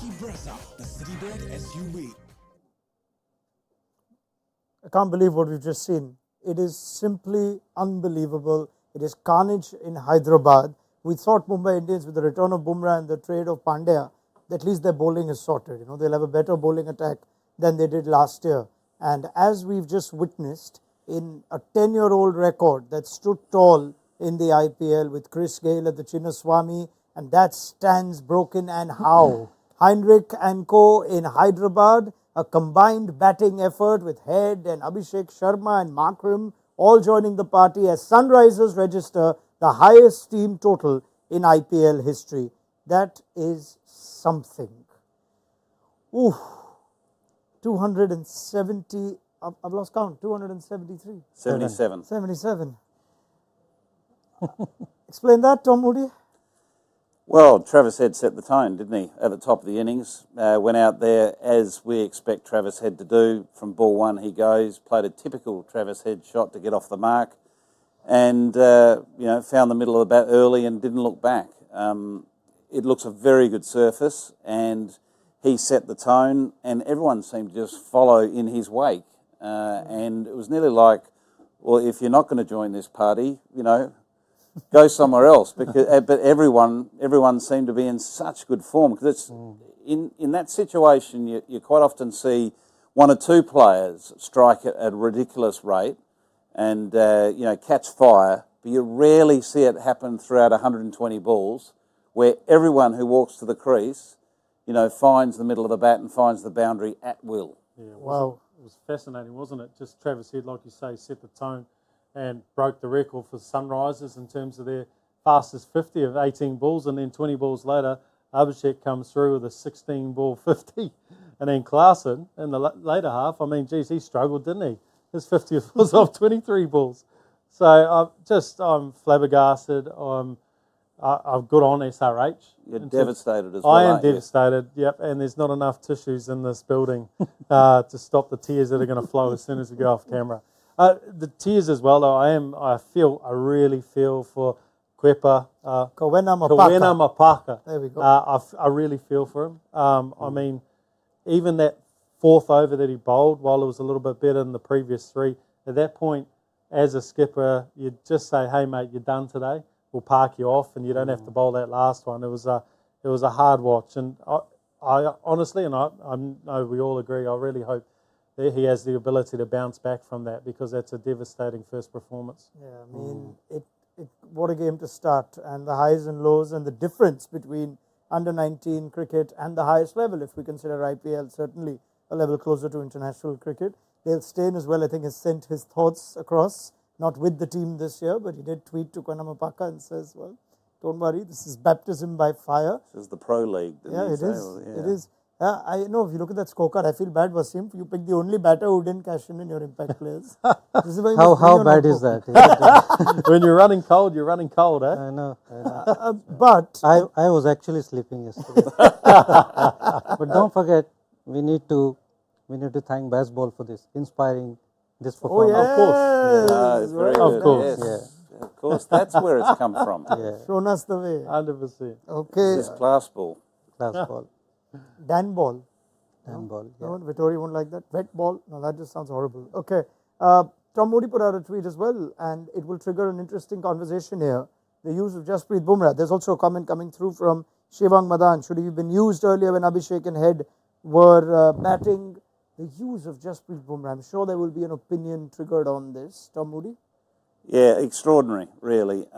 the city-bred SUV. I can't believe what we've just seen. It is simply unbelievable. It is carnage in Hyderabad. We thought Mumbai Indians, with the return of Bumrah and the trade of Pandya, at least their bowling is sorted. They'll have a better bowling attack than they did last year. And as we've just witnessed, in a 10-year-old record that stood tall in the IPL with Chris Gayle at the Chinnaswamy, and that stands broken and how. Heinrich and co in Hyderabad, a combined batting effort with Head and Abhishek Sharma and Markram all joining the party as Sunrisers register the highest team total in IPL history. That is something. Ooh, 270, I've lost count, 273. 77. 77. Explain that, Tom Moody. Well, Travis Head set the tone, didn't he, at the top of the innings. Went out there, as we expect Travis Head to do. From ball one he goes, played a typical Travis Head shot to get off the mark, and found the middle of the bat early and didn't look back. It looks a very good surface, and he set the tone, and everyone seemed to just follow in his wake. And it was nearly like, well, if you're not going to join this party, go somewhere else. Because, but everyone seemed to be in such good form, because it's in that situation you quite often see one or two players strike at a ridiculous rate and catch fire, but you rarely see it happen throughout 120 balls, where everyone who walks to the crease, finds the middle of the bat and finds the boundary at will. Yeah, wow. It was fascinating, wasn't it? Just Travis Head, like you say, set the tone and broke the record for Sunrisers in terms of their fastest 50 of 18 balls, and then 20 balls later, Abhishek comes through with a 16-ball 50, and then Klaasen in the later half, he struggled, didn't he? His 50th was off 23 balls. So I'm flabbergasted. I'm good on SRH. You're devastated as well. I am devastated, yep, and there's not enough tissues in this building to stop the tears that are going to flow as soon as we go off camera. The tears as well, though, I really feel for Kwepa. Kawena Mapaka. There we go. I really feel for him. Even that fourth over that he bowled, while it was a little bit better than the previous three, at that point, as a skipper, you'd just say, hey, mate, you're done today. We'll park you off, and you don't have to bowl that last one. It was a hard watch, and I honestly, and I know we all agree, I really hope that he has the ability to bounce back from that, because that's a devastating first performance. Yeah, what a game to start, and the highs and lows, and the difference between under-19 cricket and the highest level, if we consider IPL, certainly a level closer to international cricket. Dale Steyn as well, I think, has sent his thoughts across, not with the team this year, but he did tweet to Kwepa Mapaka and says, well, don't worry, this is baptism by fire. This is the Pro League. Yeah, it is. It is. I know, if you look at that scorecard, I feel bad, Wasim. You picked the only batter who didn't cash in your impact players. How bad is that? When you're running cold, eh? I know. But I was actually sleeping yesterday. But don't forget, we need to thank baseball for this, inspiring this performance. Of course. Yeah, it's very good. Of course. Yes. Yeah. Of course, that's where it's come from. Yeah. Shown us the way. 100%. Okay. This is class ball. Class ball. Dan ball. Dan ball. Yeah. No, Vittori won't like that. Wet ball. No, that just sounds horrible. Okay. Tom Moody put out a tweet as well, and it will trigger an interesting conversation here. The use of Jasprit Bumrah. There's also a comment coming through from Shivang Madan. Should he have been used earlier when Abhishek and Head were batting? The use of Jasprit Bumrah. I'm sure there will be an opinion triggered on this. Tom Moody? Yeah, extraordinary, really.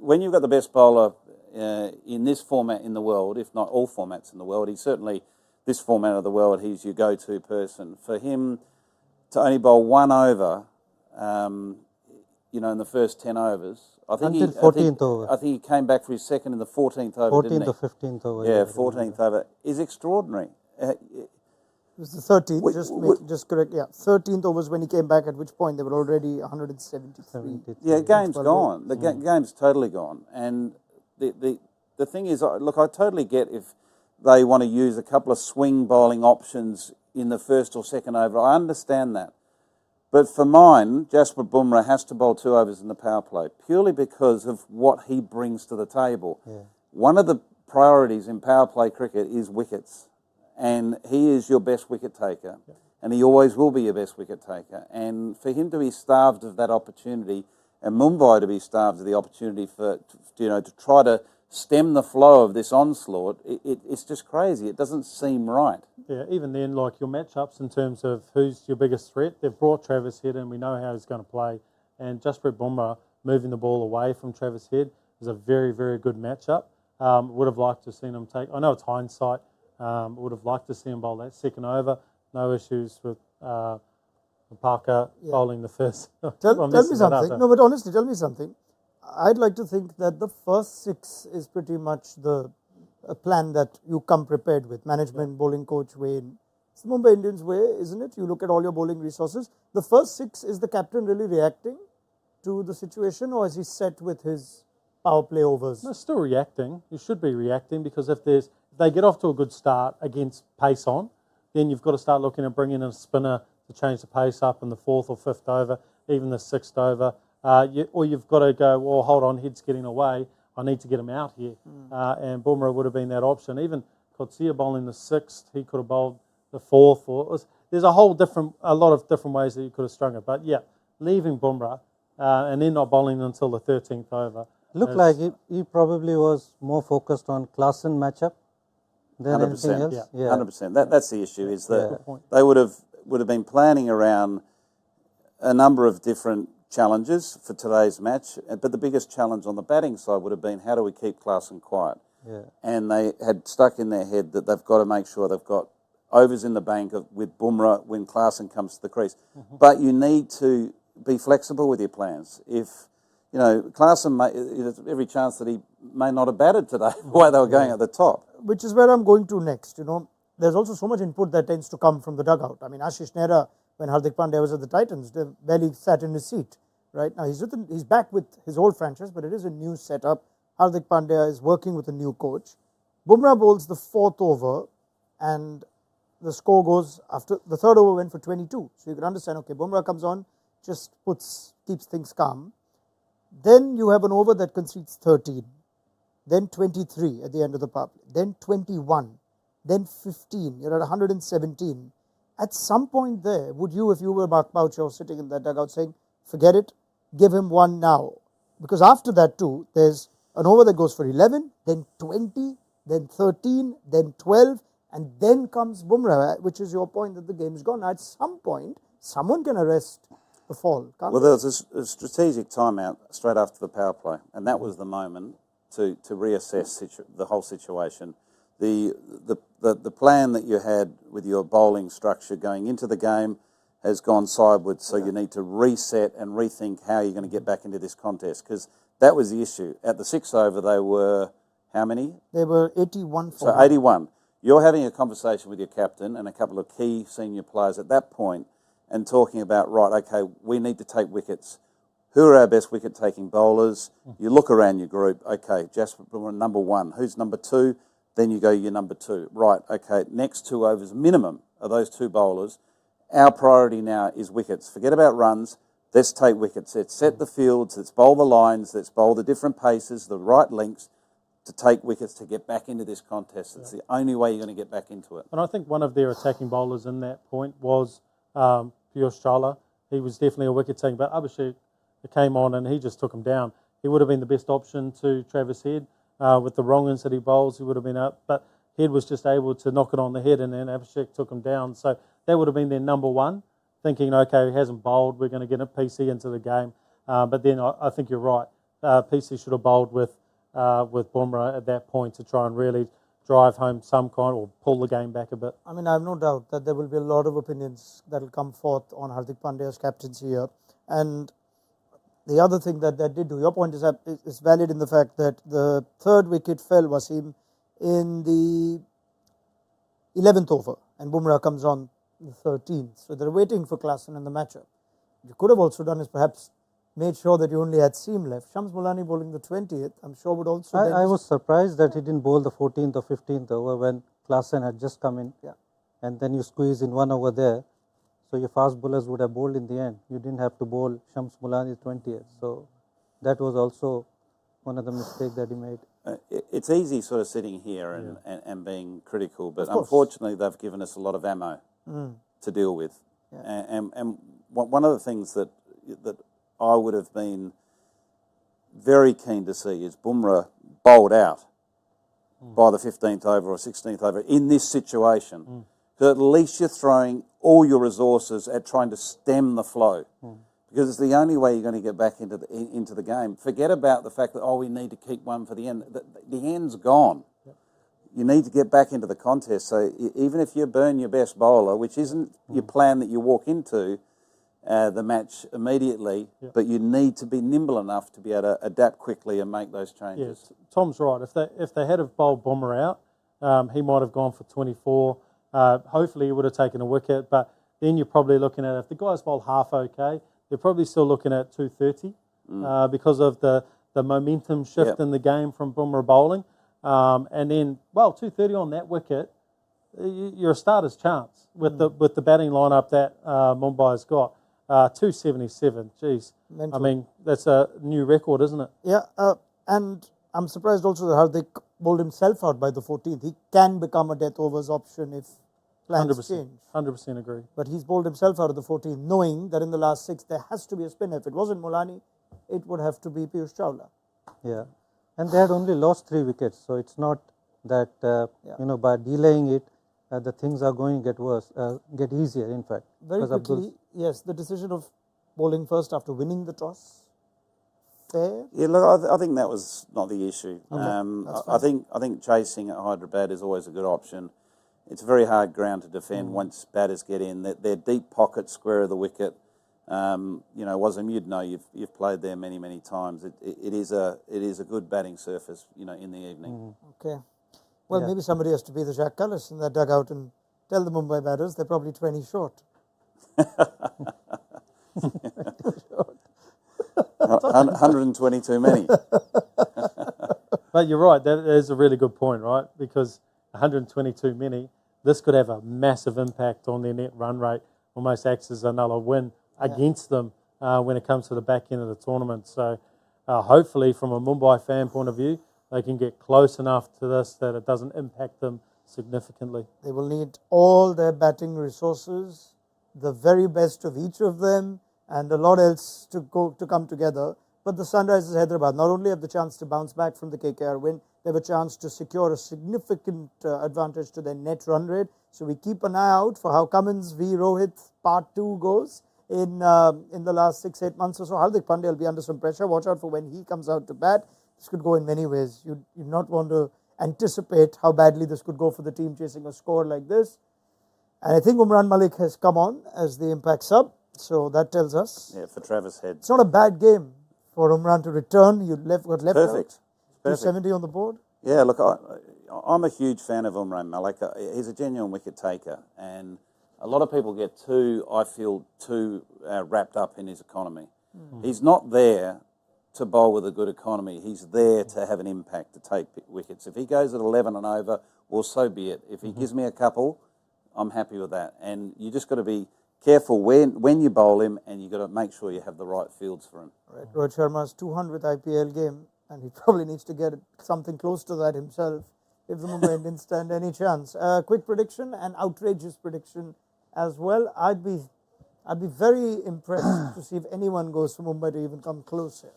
When you've got the best bowler in this format in the world, if not all formats in the world, he's certainly, this format of the world, he's your go-to person. For him to only bowl one over, in the first 10 overs, I think until 14th over. I think he came back for his second in the 14th over, 14th or 15th over. Yeah, 14th over is extraordinary. It was the 13th, just correct, 13th overs when he came back, at which point they were already 173. Yeah, game's gone. The game's totally gone. And the thing is, look, I totally get if they want to use a couple of swing bowling options in the first or second over. I understand that. But for mine, Jasprit Bumrah has to bowl 2 overs in the power play, purely because of what he brings to the table. Yeah. One of the priorities in power play cricket is wickets. And he is your best wicket taker. And he always will be your best wicket taker. And for him to be starved of that opportunity, and Mumbai to be starved of the opportunity for, to try to stem the flow of this onslaught, it's just crazy. It doesn't seem right. Yeah, even then, like your matchups in terms of who's your biggest threat, they've brought Travis Head in, we know how he's going to play. And Jasprit Bumrah moving the ball away from Travis Head is a very, very good matchup. Would have liked to have seen him take, I know it's hindsight, would have liked to see him bowl that second over. No issues with Parker bowling the first. Tell me something. No, but honestly, tell me something. I'd like to think that the first 6 is pretty much the plan that you come prepared with. Management, bowling coach way in. It's the Mumbai Indians way, isn't it? You look at all your bowling resources. The first 6, is the captain really reacting to the situation, or is he set with his power play overs? No, still reacting. You should be reacting, because if they get off to a good start against pace on, then you've got to start looking at bringing in a spinner to change the pace up in the 4th or 5th over, even the 6th over. Or you've got to go, well, hold on, Head's getting away. I need to get him out here. And Bumrah would have been that option. Even Kotsia bowling the 6th, he could have bowled the 4th. There's a lot of different ways that you could have strung it. But yeah, leaving Bumrah and then not bowling until the 13th over. Looked like he probably was more focused on Klaasen matchup than 100%, anything else. Yeah. 100%. That's the issue, is that they would have been planning around a number of different challenges for today's match, but the biggest challenge on the batting side would have been, how do we keep Klaasen quiet? Yeah. And they had stuck in their head that they've got to make sure they've got overs in the bank with Bumrah when Klaasen comes to the crease. But you need to be flexible with your plans. If Klaasen, there's every chance that he may not have batted today the way they were going at the top. Which is where I'm going to next. There's also so much input that tends to come from the dugout. I mean, Ashish Nehra, when Hardik Pandya was at the Titans, they barely sat in his seat. Right now, he's back with his old franchise, but it is a new setup. Hardik Pandya is working with a new coach. Bumrah bowls the 4th over, and the score goes after the 3rd over went for 22. So you can understand, okay, Bumrah comes on, just keeps things calm. Then you have an over that concedes 13. Then 23 at the end of the power play, then 21, then 15, you're at 117. At some point there, would you, if you were Mark Boucher sitting in that dugout saying, forget it, give him one now? Because after that too, there's an over that goes for 11, then 20, then 13, then 12, and then comes Bumrah, which is your point that the game's gone. At some point, someone can arrest the fall, can't Well, there was a strategic timeout straight after the power play, and that was the moment to reassess the whole situation. The plan that you had with your bowling structure going into the game has gone sideways, so you need to reset and rethink how you're going to get back into this contest, because that was the issue. At the 6th over, they were how many? They were 81 for So 81. You're having a conversation with your captain and a couple of key senior players at that point and talking about, right, okay, we need to take wickets. Who are our best wicket-taking bowlers? You look around your group, okay, Jasprit Bumrah, number 1. Who's number 2? Then you go, you're number 2. Right, okay, next 2 overs minimum are those 2 bowlers. Our priority now is wickets. Forget about runs. Let's take wickets. Let's set the fields. Let's bowl the lines. Let's bowl the different paces, the right lengths to take wickets to get back into this contest. It's the only way you're going to get back into it. And I think one of their attacking bowlers in that point was Piyush Chawla. He was definitely a wicket taking, but Abhishek came on and he just took him down. He would have been the best option to Travis Head. With the wrong ins that he bowls, he would have been up. But Head was just able to knock it on the head, and then Abhishek took him down. So that would have been their number 1, thinking, okay, he hasn't bowled, we're going to get a PC into the game. But then I think you're right. PC should have bowled with Bumrah at that point to try and really drive home some kind, or pull the game back a bit. I mean, I have no doubt that there will be a lot of opinions that will come forth on Hardik Pandya's captaincy here. And the other thing that did do, your point is valid in the fact that the 3rd wicket fell, Wasim, in the 11th over, and Bumrah comes on the 13th. So they're waiting for Klaasen in the matchup. You could have also done is perhaps made sure that you only had seam left. Shams Mulani bowling the 20th, I'm sure would also... I was surprised that he didn't bowl the 14th or 15th over when Klaasen had just come in. Yeah. And then you squeeze in 1 over there. So your fast bowlers would have bowled in the end. You didn't have to bowl Shams Mulani 20th. So that was also one of the mistakes that he made. It's easy sort of sitting here and being critical, but Of course. unfortunately they've given us a lot of ammo to deal with. And one of the things that I would have been very keen to see is Bumrah bowled out by the 15th over or 16th over in this situation. Because at least you're throwing all your resources at trying to stem the flow. Because it's the only way you're going to get back into the game. Forget about the fact that, we need to keep one for the end. The end's gone. You need to get back into the contest. So even if you burn your best bowler, which isn't your plan that you walk into the match immediately, but you need to be nimble enough to be able to adapt quickly and make those changes. Yes, Tom's right. If they had have bowled Bumrah out, he might have gone for 24. Hopefully he would have taken a wicket, but then you're probably looking at, if the guys bowl half okay, they're probably still looking at 230 because of the momentum shift in the game from Bumrah bowling. And then, 230 on that wicket, you're a starter's chance with the batting lineup that Mumbai's got. 277, geez. Mental. I mean, that's a new record, isn't it? Yeah, and I'm surprised also that Hardik bowled himself out by the 14th. He can become a death overs option if plans 100%, change. 100% agree. But he's bowled himself out of the 14th, knowing that in the last 6 there has to be a spinner. If it wasn't Mulani, it would have to be Piyush Chawla. Yeah, and they had only lost 3 wickets, so it's not that by delaying it, the things are going to get worse, get easier. In fact, Very because quickly, yes, the decision of bowling first after winning the toss, fair. Yeah, look, I think that was not the issue. that's I think chasing at Hyderabad is always a good option. It's a very hard ground to defend once batters get in. They're deep pocket, square of the wicket. Wasm, you'd know, you've played there many times. It is a good batting surface, in the evening. Okay. Well, maybe somebody has to be the Jack Cullis in that dugout and tell the Mumbai batters they're probably 20 short. 120 too many. But you're right, that is a really good point, right? Because 120 too many, this could have a massive impact on their net run rate, almost acts as another win against them when it comes to the back end of the tournament. So hopefully from a Mumbai fan point of view, they can get close enough to this that it doesn't impact them significantly. They will need all their batting resources, the very best of each of them, and a lot else to come together. But the Sunrisers Hyderabad not only have the chance to bounce back from the KKR win, they have a chance to secure a significant advantage to their net run rate. So we keep an eye out for how Cummins v Rohit Part 2 goes in the last 6-8 months or so. Hardik Pandya will be under some pressure. Watch out for when he comes out to bat. This could go in many ways. You'd not want to anticipate how badly this could go for the team chasing a score like this. And I think Umran Malik has come on as the impact sub. So that tells us. Yeah, for Travis Head. It's not a bad game for Umran to return. You got left Perfect. out. 270 on the board. Yeah, look, I'm a huge fan of Umran Malik. He's a genuine wicket taker, and a lot of people get too wrapped up in his economy. He's not there to bowl with a good economy. He's there to have an impact, to take wickets. If he goes at 11 and over, well, so be it. If he gives me a couple, I'm happy with that. And you just got to be careful when you bowl him, and you've got to make sure you have the right fields for him. Right. Rohit Sharma's 200th IPL game, and he probably needs to get something close to that himself if the Mumbai Indians stand any chance. Quick prediction, an outrageous prediction as well. I'd be very impressed to see if anyone goes for Mumbai to even come close here.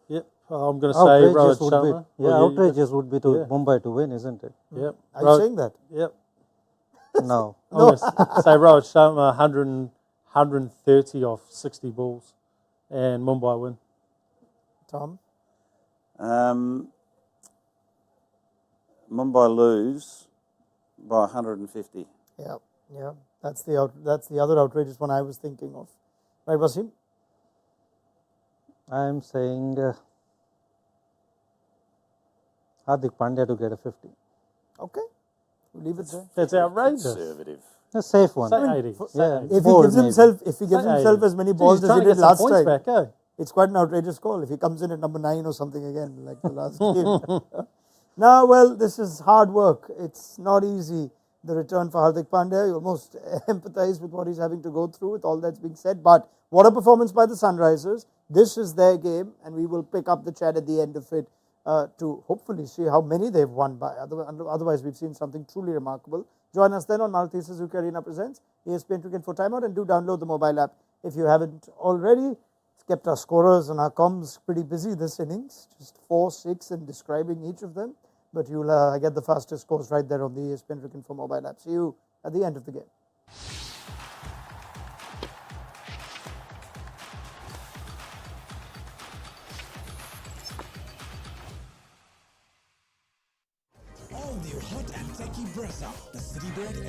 Yep, I'm going to say Rohit Sharma. Outrageous would be to Mumbai to win, isn't it? Yep. Are you saying that? Yep. No. I'm going to say Rohit Sharma 130 off 60 balls and Mumbai win. Tom? Mumbai lose by 150. Yeah. That's the other outrageous one I was thinking of. Right, Wasim? I am saying Hardik Pandya to get a 50. Okay. We'll leave it there. That's outrageous. Conservative. A safe one. Say 80. Yeah. If he Four gives maybe. himself as many balls He's as he trying to did get some last points time, back, eh? it's quite an outrageous call if he comes in at number 9 or something again, like the last game. Now, well, this is hard work. It's not easy, the return for Hardik Pandya. You almost empathize with what he's having to go through with all that's being said. But what a performance by the Sunrisers. This is their game, and we will pick up the chat at the end of it to hopefully see how many they've won by. Otherwise, we've seen something truly remarkable. Join us then on Maruti Suzuki Arena Presents ESPN Cricket for Timeout, and do download the mobile app if you haven't already. It's kept our scorers and our comms pretty busy this innings, just 4, 6 and describing each of them. But you'll get the fastest scores right there on the ESPN Cricket for mobile app. See you at the end of the game. All new hot and techy breath up. The Citybird